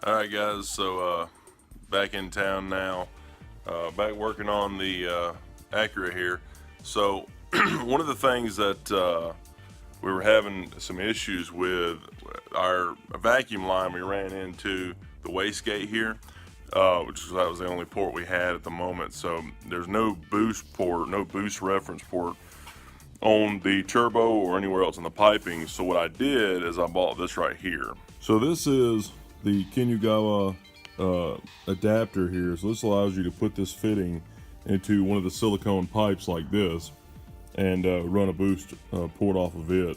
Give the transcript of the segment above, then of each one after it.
Alright guys, so back in town now, back working on the Acura here. So one of the things that we were having some issues with, our vacuum line we ran into the wastegate here, which that was the only port we had at the moment. So there's no boost port, no boost reference port on the turbo or anywhere else in the piping. So what I did is I bought this right here. So this is the Kinugawa adapter here. So this allows you to put this fitting into one of the silicone pipes like this and run a boost port off of it.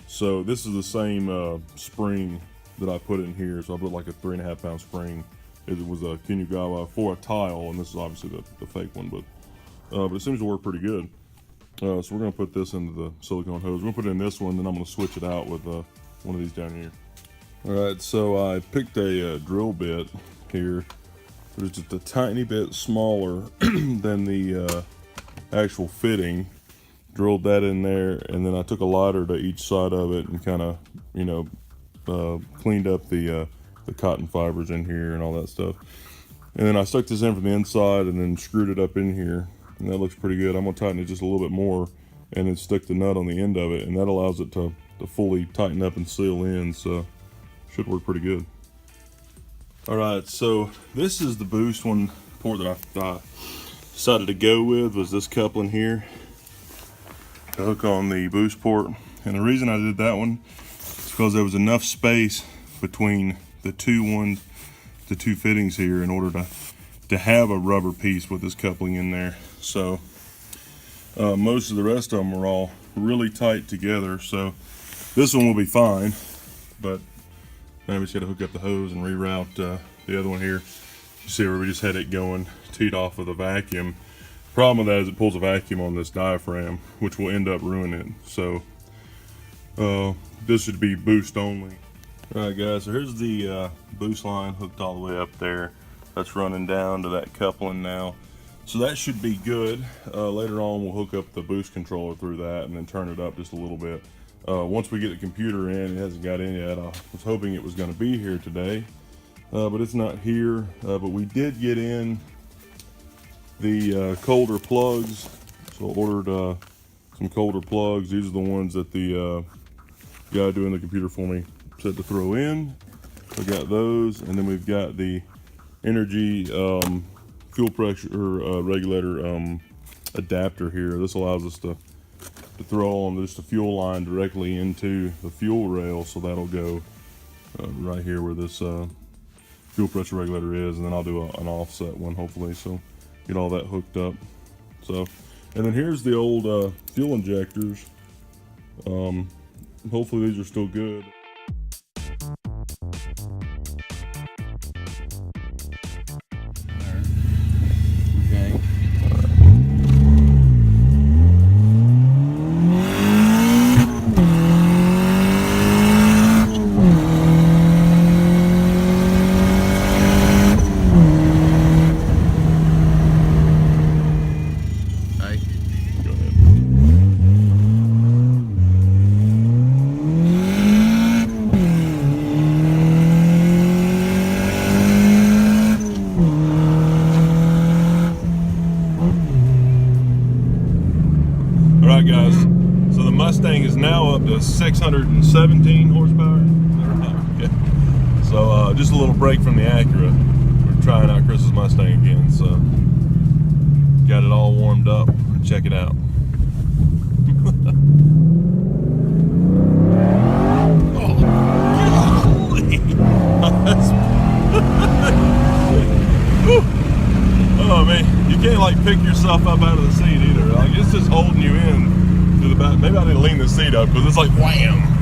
So this is the same spring that I put in here. So I put like a 3.5 pound spring. It was a Kinugawa for a tile, and this is obviously the fake one, but it seems to work pretty good. So we're gonna put this into the silicone hose. We're gonna put it in this one, then I'm gonna switch it out with one of these down here. All right, so I picked a drill bit here. It's just a tiny bit smaller than the actual fitting. Drilled that in there, and then I took a lighter to each side of it and kind of, you know, cleaned up the cotton fibers in here and all that stuff. And then I stuck this in from the inside and then screwed it up in here, and that looks pretty good. I'm gonna tighten it just a little bit more and then stick the nut on the end of it, and that allows it to fully tighten up and seal in. So should work pretty good. All right, so this is the boost one port that I decided to go with, was this coupling here to hook on the boost port. And the reason I did that one is because there was enough space between the two fittings here in order to have a rubber piece with this coupling in there. So most of the rest of them are all really tight together, so this one will be fine, but now we just got to hook up the hose and reroute the other one here. You see where we just had it going teed off with a vacuum. Problem with that is it pulls a vacuum on this diaphragm, which will end up ruining it. So this should be boost only. All right guys, so here's the boost line hooked all the way up there. That's running down to that coupling now. So that should be good. Later on we'll hook up the boost controller through that and then turn it up just a little bit. Once we get the computer in, it hasn't got in yet. I was hoping it was going to be here today, but it's not here. But we did get in the colder plugs, so I ordered some colder plugs. These are the ones that the guy doing the computer for me said to throw in. We got those, and then we've got the energy fuel pressure regulator adapter here. This allows us to throw on just a fuel line directly into the fuel rail, so that'll go right here where this fuel pressure regulator is, and then I'll do an offset one hopefully, so get all that hooked up. So, and then here's the old fuel injectors. Hopefully these are still good. Alright guys, so the Mustang is now up to 617 horsepower. Okay. So just a little break from the Acura. We're trying out Chris's Mustang again, so got it all warmed up. Check it out. Oh man, you can't like pick yourself up out of the seat either. Like it's just holding you in to the back. Maybe I need to lean the seat up because it's like wham.